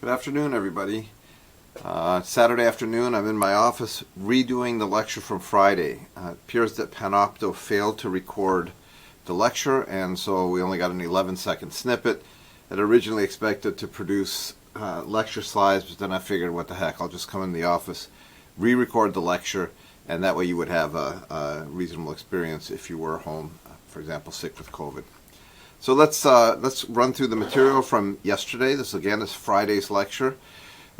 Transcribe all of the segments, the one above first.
Good afternoon, everybody. Saturday afternoon, I'm in my office redoing the lecture from Friday. It appears that Panopto failed to record the lecture, and so we only got an 11-second snippet. I'd originally expected to produce lecture slides, but then I figured, what the heck, I'll just come in the office, re-record the lecture, and that way you would have a reasonable experience if you were home, for example, sick with COVID. So let's run through the material from yesterday. This again is Friday's lecture.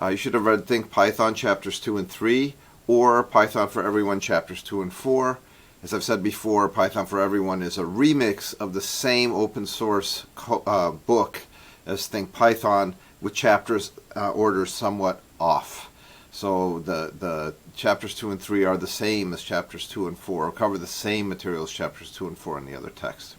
You should have read Think Python chapters 2 and 3, or Python for Everyone chapters 2 and 4. As I've said before, Python for Everyone is a remix of the same open source book as Think Python, with chapters orders somewhat off. So the chapters 2 and 3 are the same as chapters 2 and 4, or cover the same material as chapters 2 and 4 in the other text.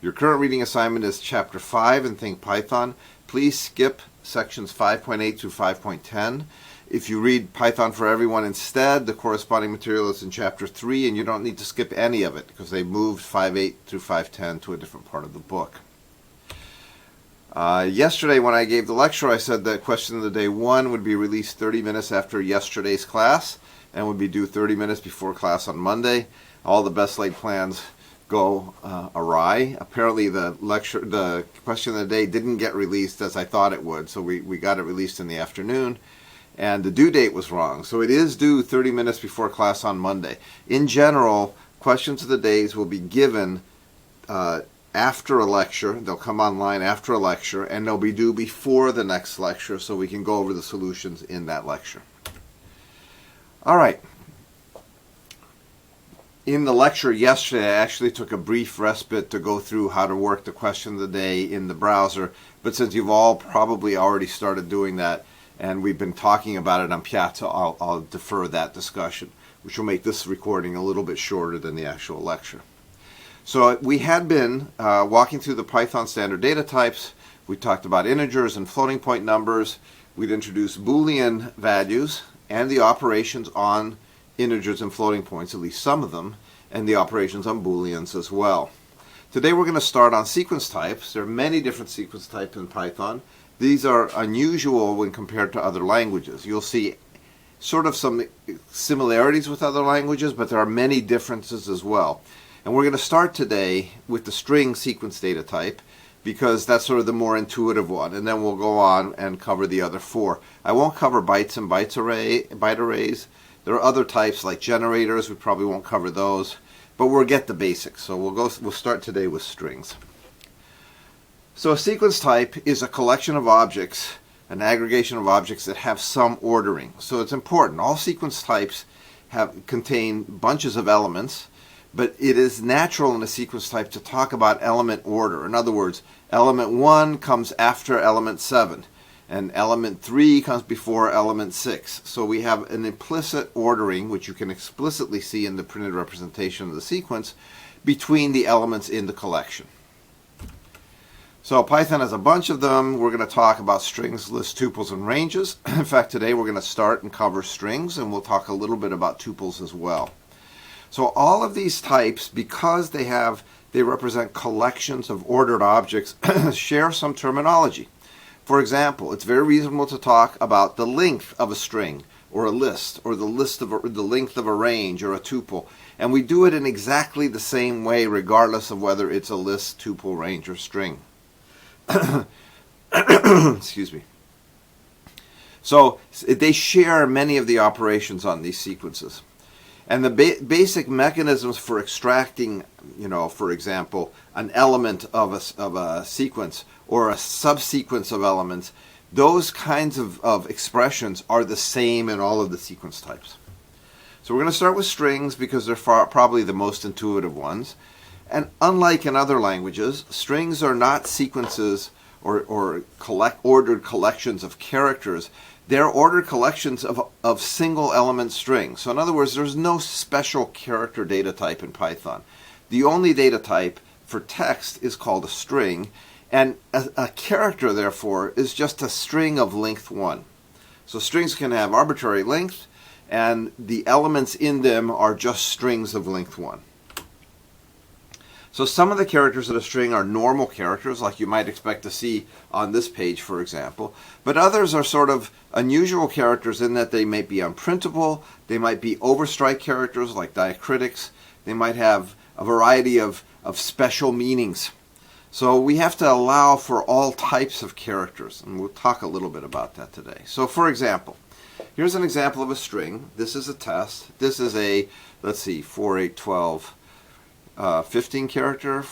Your current reading assignment is Chapter 5 in Think Python. Please skip sections 5.8 through 5.10. If you read Python for Everyone instead, the corresponding material is in Chapter 3, and you don't need to skip any of it because they moved 5.8 through 5.10 to a different part of the book. Yesterday when I gave the lecture, I said that Question of the Day 1 would be released 30 minutes after yesterday's class and would be due 30 minutes before class on Monday. All the best laid plans go awry. Apparently the Question of the Day didn't get released as I thought it would, so we got it released in the afternoon, and the due date was wrong. So it is due 30 minutes before class on Monday. In general, Questions of the Days will be given after a lecture. They'll come online after a lecture, and they'll be due before the next lecture so we can go over the solutions in that lecture. All right. In the lecture yesterday, I actually took a brief respite to go through how to work the Question of the Day in the browser, but since you've all probably already started doing that and we've been talking about it on Piazza, I'll defer that discussion, which will make this recording a little bit shorter than the actual lecture. So we had been walking through the Python standard data types. We talked about integers and floating point numbers. We'd introduced Boolean values and the operations on integers and floating points, at least some of them, and the operations on Booleans as well. Today we're going to start on sequence types. There are many different sequence types in Python. These are unusual when compared to other languages. You'll see sort of some similarities with other languages, but there are many differences as well. And we're going to start today with the string sequence data type, because that's sort of the more intuitive one, and then we'll go on and cover the other four. I won't cover byte arrays. There are other types like generators. We probably won't cover those, but we'll get the basics. So we'll start today with strings. So a sequence type is a collection of objects, an aggregation of objects that have some ordering. So it's important. All sequence types contain bunches of elements, but it is natural in a sequence type to talk about element order. In other words, element 1 comes after element 7. And element 3 comes before element 6. So we have an implicit ordering, which you can explicitly see in the printed representation of the sequence, between the elements in the collection. So Python has a bunch of them. We're going to talk about strings, lists, tuples, and ranges. In fact, today we're going to start and cover strings, and we'll talk a little bit about tuples as well. So all of these types, because they represent collections of ordered objects, share some terminology. For example, it's very reasonable to talk about the length of a string, or a list, or the length of a range, or a tuple. And we do it in exactly the same way, regardless of whether it's a list, tuple, range, or string. Excuse me. So they share many of the operations on these sequences. And the basic mechanisms for extracting, for example, an element of a sequence or a subsequence of elements, those kinds of expressions are the same in all of the sequence types. So we're going to start with strings because they're probably the most intuitive ones. And unlike in other languages, strings are not sequences or ordered collections of characters. They're ordered collections of single element strings. So in other words, there's no special character data type in Python. The only data type for text is called a string, and a character, therefore, is just a string of length 1. So strings can have arbitrary length, and the elements in them are just strings of length 1. So some of the characters in a string are normal characters, like you might expect to see on this page, for example. But others are sort of unusual characters in that they might be unprintable, they might be overstrike characters like diacritics, they might have a variety of special meanings. So we have to allow for all types of characters, and we'll talk a little bit about that today. So for example, here's an example of a string. This is a test. This is a, let's see, 4, 8, 12, 15 character,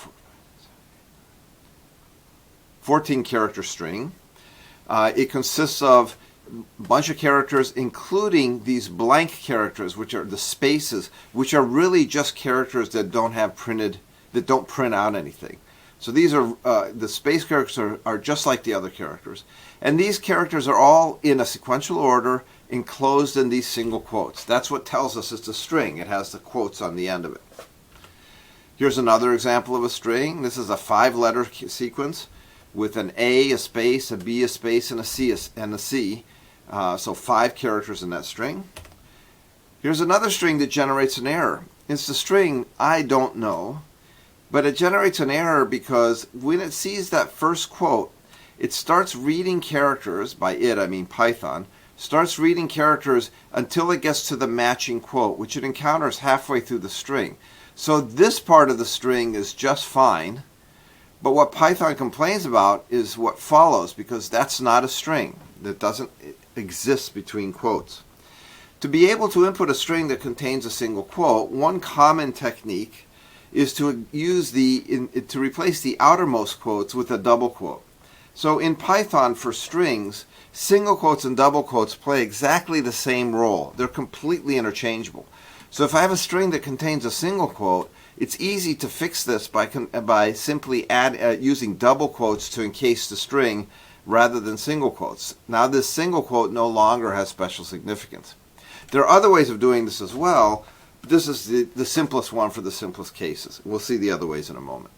14 character string. It consists of a bunch of characters, including these blank characters, which are the spaces, which are really just characters that don't print out anything. So these are, the space characters are just like the other characters. And these characters are all in a sequential order, enclosed in these single quotes. That's what tells us it's a string. It has the quotes on the end of it. Here's another example of a string. This is a 5-letter sequence with an A, a space, a B, a space, and a C, and a C. So 5 characters in that string. Here's another string that generates an error. It's the string I don't know, but it generates an error because when it sees that first quote, it starts reading characters, by it I mean Python, starts reading characters until it gets to the matching quote, which it encounters halfway through the string. So this part of the string is just fine, but what Python complains about is what follows, because that's not a string. That doesn't exist between quotes. To be able to input a string that contains a single quote, one common technique is to use to replace the outermost quotes with a double quote. So in Python for strings, single quotes and double quotes play exactly the same role. They're completely interchangeable. So if I have a string that contains a single quote, it's easy to fix this by simply using double quotes to encase the string rather than single quotes. Now this single quote no longer has special significance. There are other ways of doing this as well. This is the simplest one for the simplest cases. We'll see the other ways in a moment.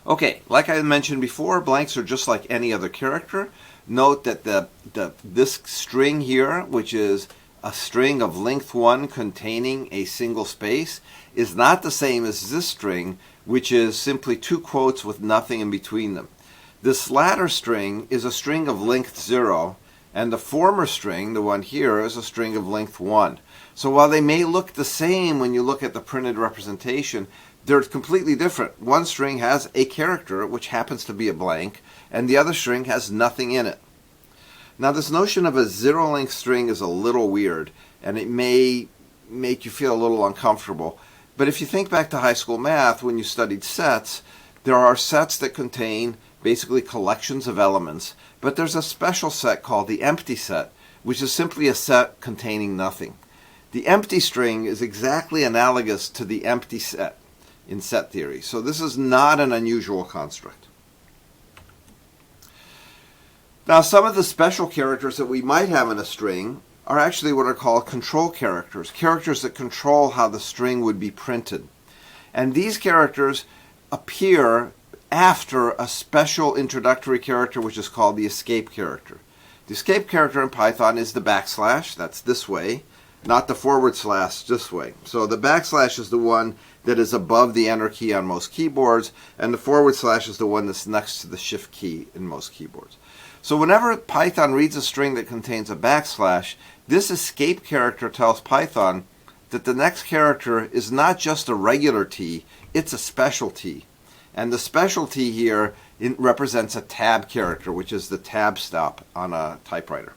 Okay, like I mentioned before, blanks are just like any other character. Note that this string here, which is a string of length 1 containing a single space, is not the same as this string, which is simply 2 quotes with nothing in between them. This latter string is a string of length 0, and the former string, the one here, is a string of length 1. So while they may look the same when you look at the printed representation, they're completely different. One string has a character, which happens to be a blank, and the other string has nothing in it. Now this notion of a 0-length string is a little weird, and it may make you feel a little uncomfortable. But if you think back to high school math, when you studied sets, there are sets that contain basically collections of elements, but there's a special set called the empty set, which is simply a set containing nothing. The empty string is exactly analogous to the empty set in set theory, so this is not an unusual construct. Now some of the special characters that we might have in a string are actually what are called control characters, characters that control how the string would be printed. And these characters appear after a special introductory character which is called the escape character. The escape character in Python is the backslash, that's this way, not the forward slash this way. So the backslash is the one that is above the enter key on most keyboards, and the forward slash is the one that's next to the shift key in most keyboards. So whenever Python reads a string that contains a backslash, this escape character tells Python that the next character is not just a regular T, it's a special T. And the special T here represents a tab character, which is the tab stop on a typewriter.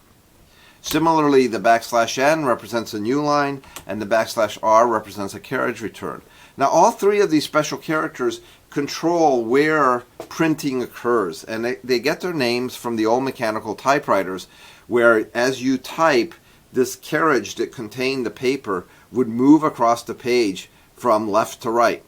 Similarly, the backslash n represents a new line, and the backslash r represents a carriage return. Now all 3 of these special characters control where printing occurs, and they get their names from the old mechanical typewriters, where as you type, this carriage that contained the paper would move across the page from left to right.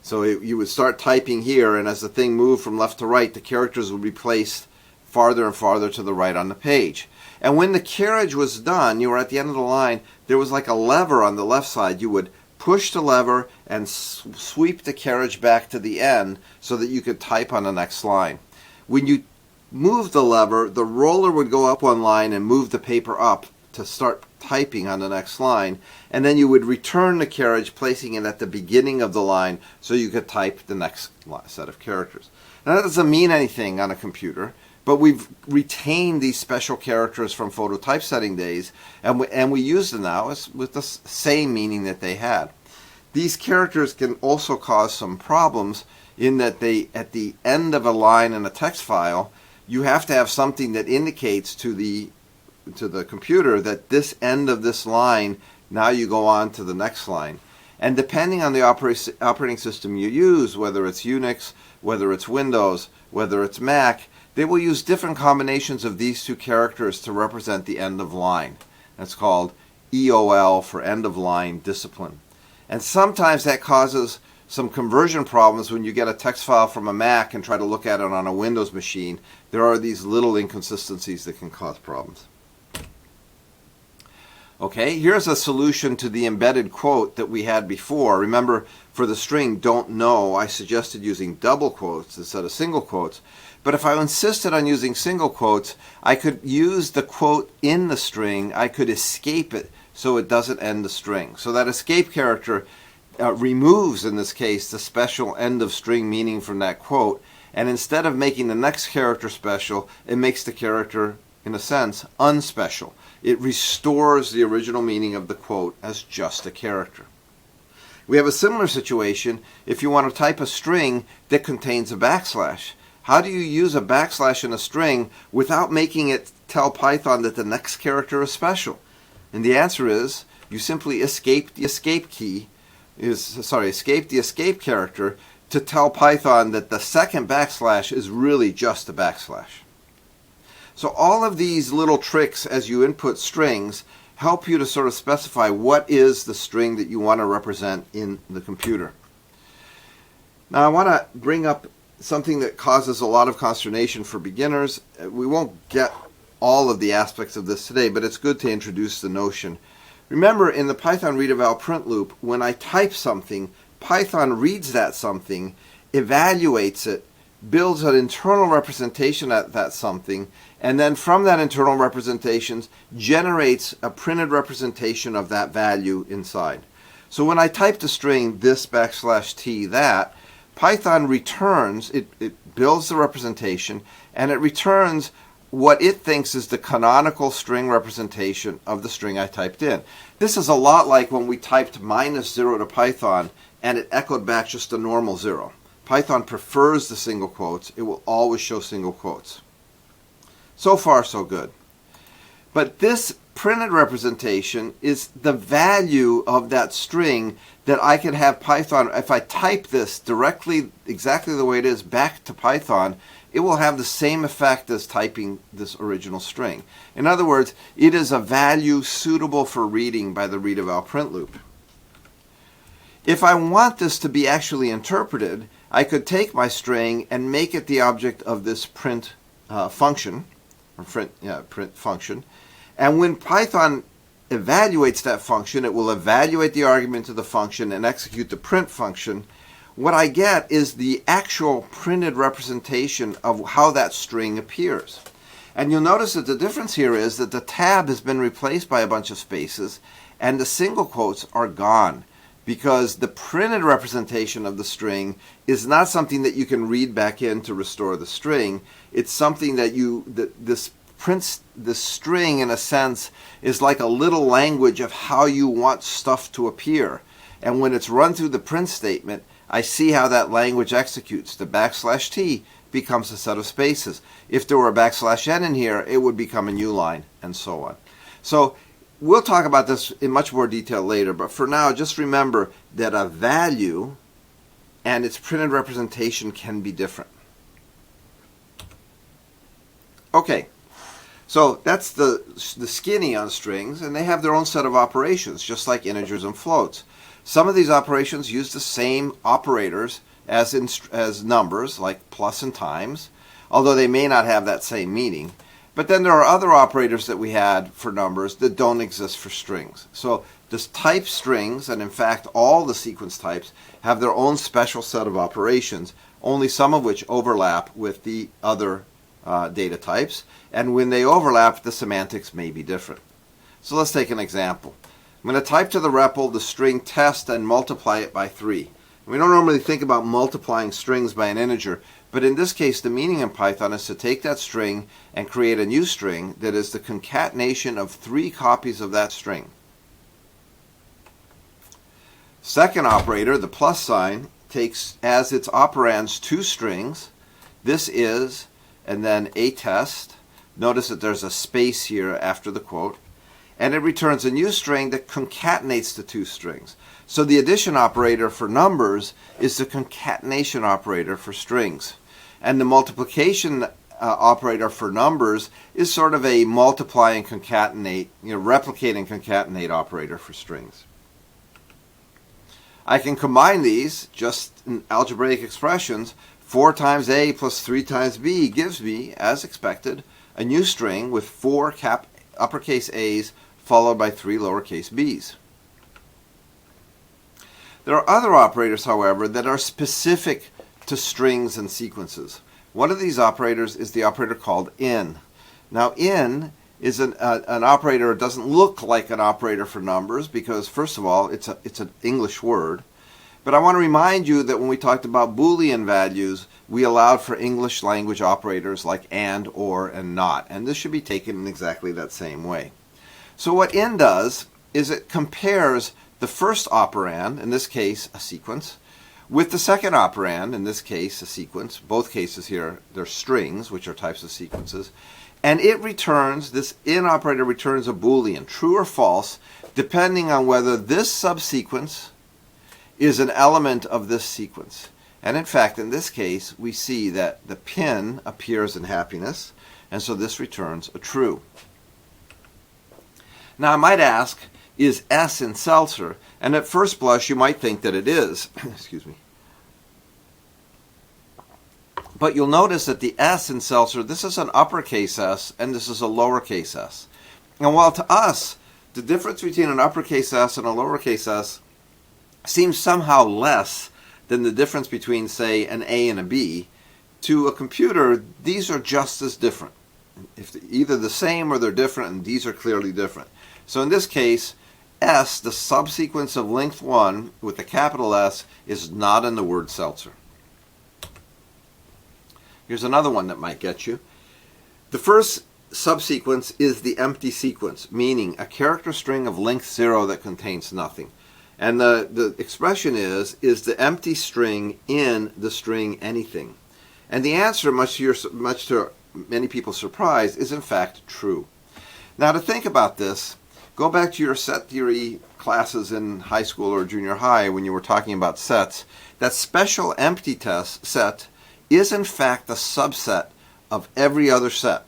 So you would start typing here, and as the thing moved from left to right, the characters would be placed farther and farther to the right on the page. And when the carriage was done, you were at the end of the line, there was like a lever on the left side. You would push the lever and sweep the carriage back to the end so that you could type on the next line. When you moved the lever, the roller would go up one line and move the paper up to start typing on the next line, and then you would return the carriage, placing it at the beginning of the line so you could type the next set of characters. Now that doesn't mean anything on a computer, but we've retained these special characters from photo typesetting days, and we use them now with the same meaning that they had. These characters can also cause some problems in that they, at the end of a line in a text file, you have to have something that indicates to the computer that this end of this line, now you go on to the next line. And depending on the operating system you use, whether it's Unix, whether it's Windows, whether it's Mac, they will use different combinations of these two characters to represent the end of line. That's called EOL, for end of line discipline. And sometimes that causes some conversion problems when you get a text file from a Mac and try to look at it on a Windows machine. There are these little inconsistencies that can cause problems. Okay, here's a solution to the embedded quote that we had before. Remember, for the string don't know, I suggested using double quotes instead of single quotes. But if I insisted on using single quotes, I could use the quote in the string. I could escape it so it doesn't end the string. So that escape character removes, in this case, the special end of string meaning from that quote. And instead of making the next character special, it makes the character, in a sense, unspecial. It restores the original meaning of the quote as just a character. We have a similar situation if you want to type a string that contains a backslash. How do you use a backslash in a string without making it tell Python that the next character is special? And the answer is you simply escape the escape character to tell Python that the second backslash is really just a backslash. So all of these little tricks as you input strings help you to sort of specify what is the string that you want to represent in the computer. Now I want to bring up something that causes a lot of consternation for beginners. We won't get all of the aspects of this today, but it's good to introduce the notion. Remember, in the Python read eval print loop, when I type something, Python reads that something, evaluates it, builds an internal representation of that something, and then from that internal representation generates a printed representation of that value inside. So when I type the string this \t that, Python returns, it builds the representation, and it returns what it thinks is the canonical string representation of the string I typed in. This is a lot like when we typed -0 to Python and it echoed back just a normal 0. Python prefers the single quotes. It will always show single quotes. So far, so good. But this printed representation is the value of that string that I can have Python, if I type this directly, exactly the way it is, back to Python, it will have the same effect as typing this original string. In other words, it is a value suitable for reading by the read eval print loop. If I want this to be actually interpreted, I could take my string and make it the object of this print function, or print function. And when Python evaluates that function, it will evaluate the argument of the function and execute the print function. What I get is the actual printed representation of how that string appears. And you'll notice that the difference here is that the tab has been replaced by a bunch of spaces and the single quotes are gone, because the printed representation of the string is not something that you can read back in to restore the string. It's something that this string, in a sense, is like a little language of how you want stuff to appear. And when it's run through the print statement, I see how that language executes. The \t becomes a set of spaces. If there were a \n in here, it would become a new line, and so on. So we'll talk about this in much more detail later, but for now, just remember that a value and its printed representation can be different. Okay, so that's the skinny on strings, and they have their own set of operations, just like integers and floats. Some of these operations use the same operators as numbers, like plus and times, although they may not have that same meaning. But then there are other operators that we had for numbers that don't exist for strings. So this type strings, and in fact all the sequence types, have their own special set of operations, only some of which overlap with the other data types. And when they overlap, the semantics may be different. So let's take an example. I'm going to type to the REPL the string test and multiply it by 3. We don't normally think about multiplying strings by an integer, but in this case the meaning in Python is to take that string and create a new string that is the concatenation of 3 copies of that string. Second operator, the plus sign, takes as its operands 2 strings. This is, and then a test. Notice that there's a space here after the quote. And it returns a new string that concatenates the 2 strings. So the addition operator for numbers is the concatenation operator for strings. And the multiplication operator for numbers is sort of a multiply and concatenate, replicate and concatenate operator for strings. I can combine these just in algebraic expressions. 4 times A plus 3 times B gives me, as expected, a new string with 4 uppercase A's followed by 3 lowercase b's. There are other operators, however, that are specific to strings and sequences. One of these operators is the operator called in. Now, in is an operator. It doesn't look like an operator for numbers because, first of all, it's an English word. But I want to remind you that when we talked about Boolean values, we allowed for English language operators like and, or, and not. And this should be taken in exactly that same way. So what in does is it compares the first operand, in this case a sequence, with the second operand, in this case a sequence. Both cases here, they're strings, which are types of sequences. And it returns, this in operator returns a Boolean, true or false, depending on whether this subsequence is an element of this sequence. And in fact, in this case, we see that the pin appears in happiness, and so this returns a true. Now I might ask, is S in seltzer? And at first blush, you might think that it is. Excuse me. But you'll notice that the S in seltzer, this is an uppercase S, and this is a lowercase s. And while to us, the difference between an uppercase S and a lowercase s seems somehow less than the difference between, say, an A and a B, to a computer, these are just as different. If either the same or they're different, and these are clearly different. So in this case, S, the subsequence of length 1 with a capital S, is not in the word seltzer. Here's another one that might get you. The first subsequence is the empty sequence, meaning a character string of length 0 that contains nothing. And the expression is the empty string in the string anything? And the answer, much to many people's surprise, is in fact true. Now to think about this, go back to your set theory classes in high school or junior high when you were talking about sets. That special empty test set is in fact a subset of every other set.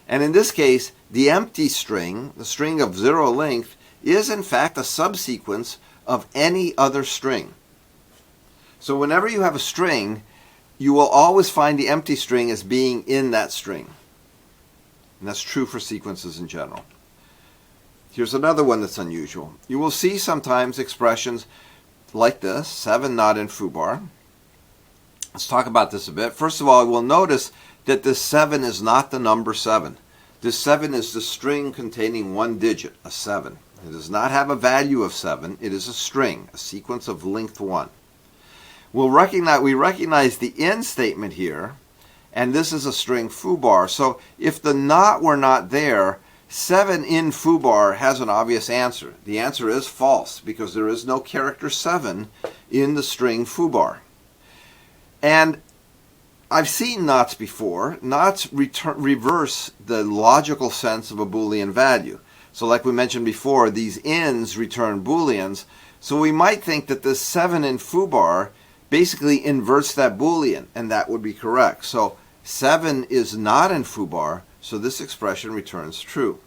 And in this case, the empty string, the string of 0 length, is in fact a subsequence of any other string. So whenever you have a string, you will always find the empty string as being in that string. And that's true for sequences in general. Here's another one that's unusual. You will see sometimes expressions like this, 7 not in foobar. Let's talk about this a bit. First of all, we'll notice that this 7 is not the number 7. This 7 is the string containing one digit, a 7. It does not have a value of 7. It is a string, a sequence of length 1. We recognize the in statement here, and this is a string foobar. So if the not were not there, 7 in foobar has an obvious answer. The answer is false because there is no character 7 in the string foobar. And I've seen nots before. Nots reverse the logical sense of a Boolean value. So like we mentioned before, these ins return Booleans. So we might think that this 7 in foobar basically inverts that Boolean, and that would be correct. So 7 is not in foobar, so this expression returns true.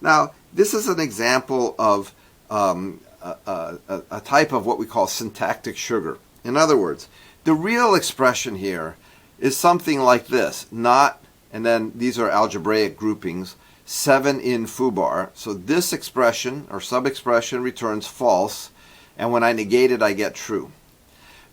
Now, this is an example of a type of what we call syntactic sugar. In other words, the real expression here is something like this. Not, and then these are algebraic groupings, 7 in foobar. So this expression or sub-expression returns false, and when I negate it, I get true.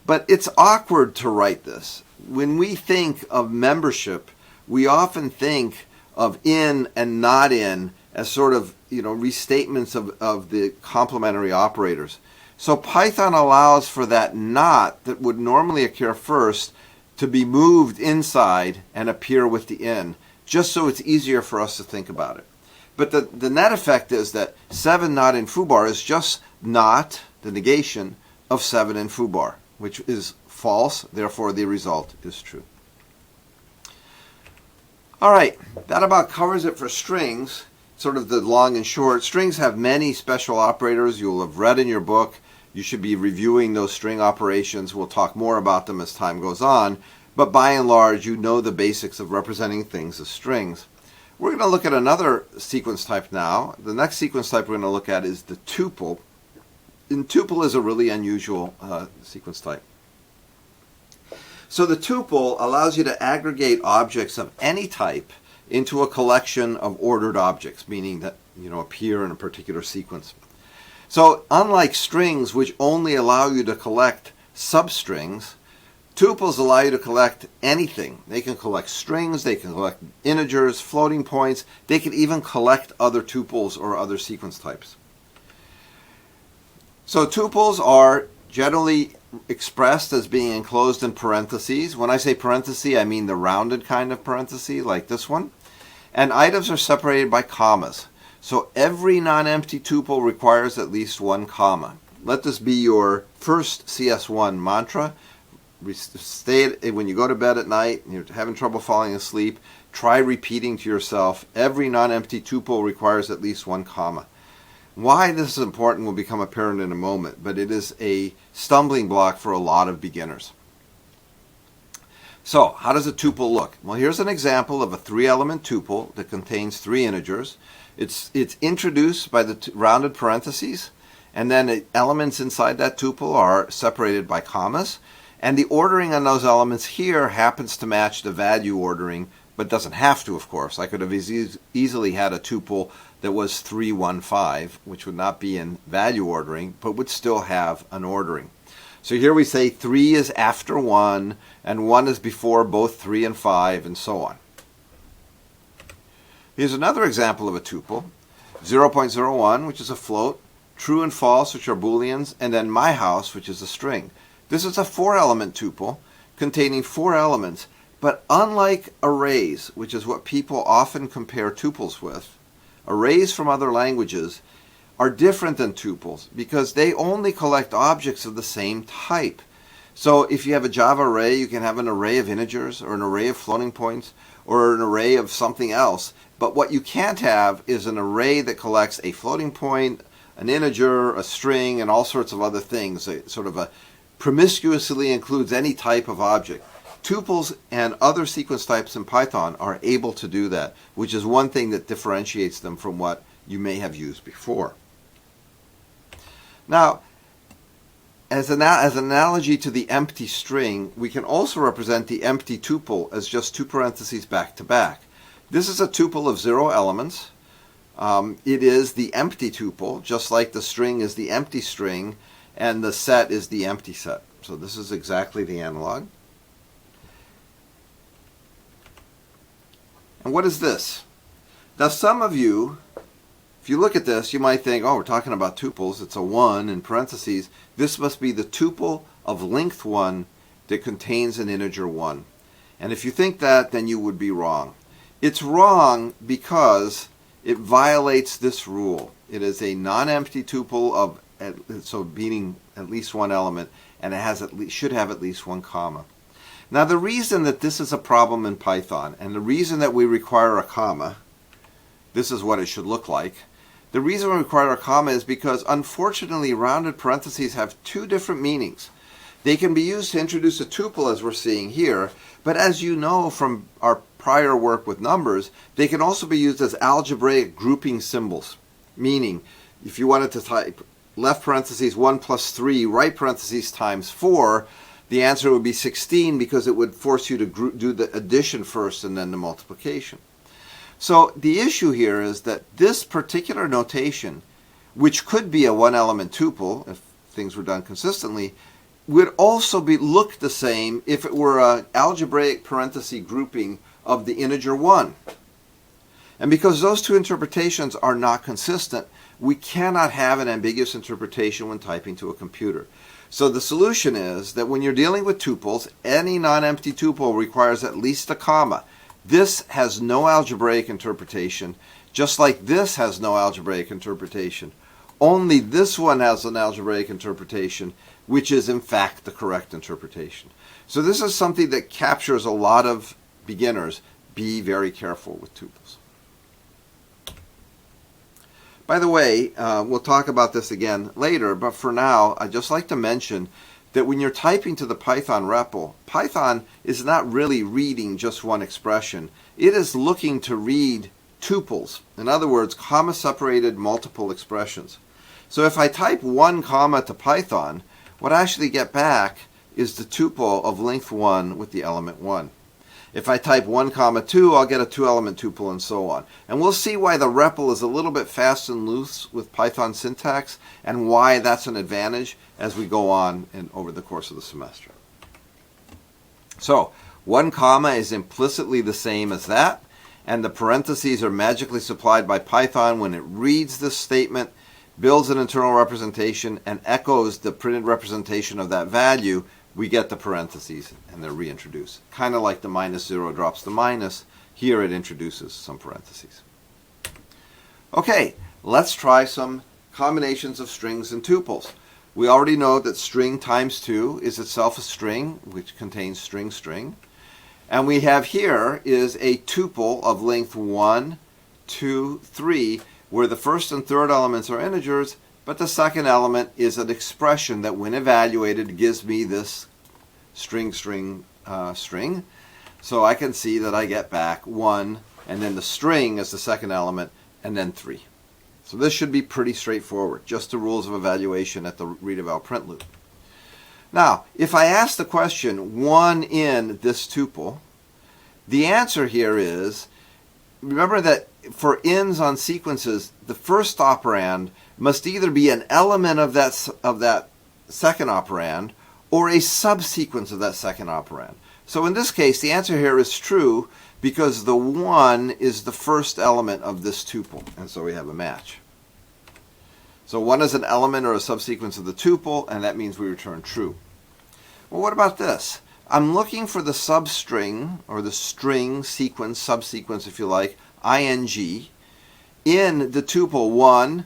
But it's awkward to write this. When we think of membership, we often think of in and not in as sort of, restatements of the complementary operators. So Python allows for that not that would normally occur first to be moved inside and appear with the in, just so it's easier for us to think about it. But the net effect is that 7 not in foobar is just not the negation of 7 in foobar, which is false, therefore the result is true. All right, that about covers it for strings, sort of the long and short. Strings have many special operators you'll have read in your book. You should be reviewing those string operations. We'll talk more about them as time goes on, but by and large, you know the basics of representing things as strings. We're going to look at another sequence type now. The next sequence type we're going to look at is the tuple. And tuple is a really unusual sequence type. So the tuple allows you to aggregate objects of any type into a collection of ordered objects, meaning that appear in a particular sequence. So unlike strings, which only allow you to collect substrings, tuples allow you to collect anything. They can collect strings, they can collect integers, floating points, they can even collect other tuples or other sequence types. So tuples are generally expressed as being enclosed in parentheses. When I say parenthesis, I mean the rounded kind of parenthesis, like this one. And items are separated by commas. So every non-empty tuple requires at least one comma. Let this be your first CS1 mantra. When you go to bed at night and you're having trouble falling asleep, try repeating to yourself, every non-empty tuple requires at least one comma. Why this is important will become apparent in a moment, but it is a stumbling block for a lot of beginners. So, how does a tuple look? Well, here's an example of a 3-element tuple that contains 3 integers. It's introduced by the rounded parentheses, and then the elements inside that tuple are separated by commas, and the ordering on those elements here happens to match the value ordering, but doesn't have to, of course. I could have easily had a tuple that was 3, 1, 5, which would not be in value ordering, but would still have an ordering. So here we say 3 is after 1, and 1 is before both 3 and 5, and so on. Here's another example of a tuple. 0.01, which is a float, true and false, which are booleans, and then my house, which is a string. This is a 4-element tuple containing 4 elements, but unlike arrays, which is what people often compare tuples with, arrays from other languages are different than tuples because they only collect objects of the same type. So if you have a Java array, you can have an array of integers or an array of floating points or an array of something else. But what you can't have is an array that collects a floating point, an integer, a string, and all sorts of other things. Sort of a promiscuously includes any type of object. Tuples and other sequence types in Python are able to do that, which is one thing that differentiates them from what you may have used before. Now, as an analogy to the empty string, we can also represent the empty tuple as just 2 parentheses back to back. This is a tuple of 0 elements. It is the empty tuple, just like the string is the empty string, and the set is the empty set. So this is exactly the analog. And what is this? Now some of you, if you look at this, you might think, oh, we're talking about tuples. It's a 1 in parentheses. This must be the tuple of length 1 that contains an integer 1. And if you think that, then you would be wrong. It's wrong because it violates this rule. It is a non-empty tuple of, so meaning at least 1 element, and it should have at least 1 comma. Now the reason that this is a problem in Python, and the reason that we require a comma, this is what it should look like. The reason we require a comma is because unfortunately rounded parentheses have 2 different meanings. They can be used to introduce a tuple as we're seeing here, but as you know from our prior work with numbers, they can also be used as algebraic grouping symbols. Meaning, if you wanted to type left parentheses 1 plus 3, right parentheses times 4, the answer would be 16 because it would force you to do the addition first and then the multiplication. So the issue here is that this particular notation, which could be a 1-element tuple if things were done consistently, would also look the same if it were an algebraic parenthesis grouping of the integer 1. And because those two interpretations are not consistent, we cannot have an ambiguous interpretation when typing to a computer. So the solution is that when you're dealing with tuples, any non-empty tuple requires at least a comma. This has no algebraic interpretation, just like this has no algebraic interpretation. Only this one has an algebraic interpretation, which is in fact the correct interpretation. So this is something that captures a lot of beginners. Be very careful with tuples. By the way, we'll talk about this again later, but for now, I'd just like to mention that when you're typing to the Python REPL, Python is not really reading just one expression. It is looking to read tuples. In other words, comma-separated multiple expressions. So if I type 1 comma to Python, what I actually get back is the tuple of length 1 with the element 1. If I type 1 comma 2, I'll get a 2-element tuple and so on. And we'll see why the REPL is a little bit fast and loose with Python syntax and why that's an advantage as we go on over the course of the semester. So 1 comma is implicitly the same as that, and the parentheses are magically supplied by Python when it reads this statement, builds an internal representation, and echoes the printed representation of that value. We get the parentheses and they're reintroduced. Kind of like the -0 drops the minus, here it introduces some parentheses. Okay, let's try some combinations of strings and tuples. We already know that string times 2 is itself a string, which contains string string. And we have here is a tuple of length 1, 2, 3, where the first and third elements are integers, but the second element is an expression that when evaluated gives me this string. So I can see that I get back 1, and then the string is the second element, and then 3. So this should be pretty straightforward, just the rules of evaluation at the read-eval print loop. Now, if I ask the question, 1 in this tuple, the answer here is, remember that for ins on sequences, the first operand must either be an element of that second operand or a subsequence of that second operand. So in this case, the answer here is true because the 1 is the first element of this tuple, and so we have a match. So 1 is an element or a subsequence of the tuple, and that means we return true. Well, what about this? I'm looking for the substring, or the string sequence, subsequence if you like, ing, in the tuple 1,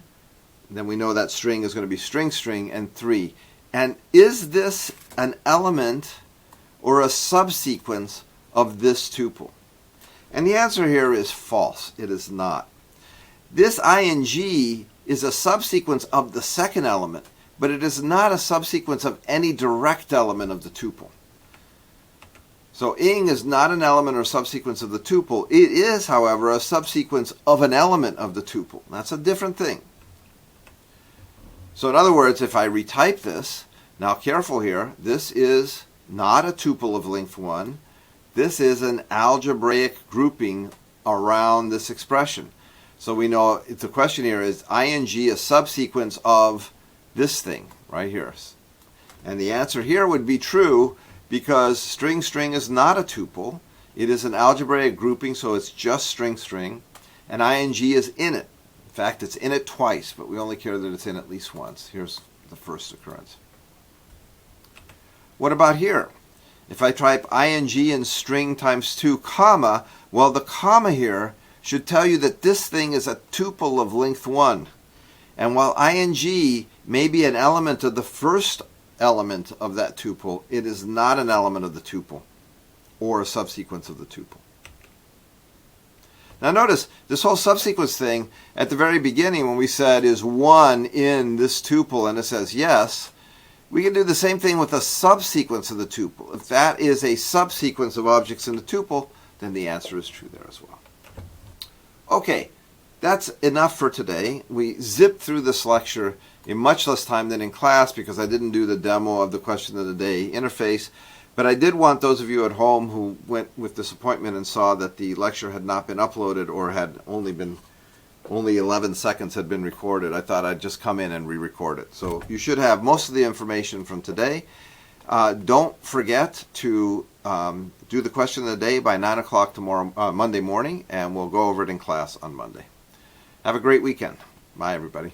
then we know that string is going to be string, and 3. And is this an element or a subsequence of this tuple? And the answer here is false. It is not. This ing is a subsequence of the second element, but it is not a subsequence of any direct element of the tuple. So ing is not an element or subsequence of the tuple. It is, however, a subsequence of an element of the tuple. That's a different thing. So in other words, if I retype this, now careful here, this is not a tuple of length 1. This is an algebraic grouping around this expression. So we know the question here is ing a subsequence of this thing right here. And the answer here would be true because string is not a tuple. It is an algebraic grouping, so it's just string, and ing is in it. In fact, it's in it twice, but we only care that it's in at least once. Here's the first occurrence. What about here? If I type ing in string times 2 comma, well, the comma here should tell you that this thing is a tuple of length 1. And while ing may be an element of the first element of that tuple, it is not an element of the tuple or a subsequence of the tuple. Now notice, this whole subsequence thing, at the very beginning when we said is 1 in this tuple and it says yes, we can do the same thing with a subsequence of the tuple. If that is a subsequence of objects in the tuple, then the answer is true there as well. Okay, that's enough for today. We zipped through this lecture in much less time than in class because I didn't do the demo of the question of the day interface. But I did want those of you at home who went with disappointment and saw that the lecture had not been uploaded or had only 11 seconds had been recorded, I thought I'd just come in and re-record it. So you should have most of the information from today. Don't forget to do the question of the day by 9 o'clock tomorrow, Monday morning, and we'll go over it in class on Monday. Have a great weekend. Bye, everybody.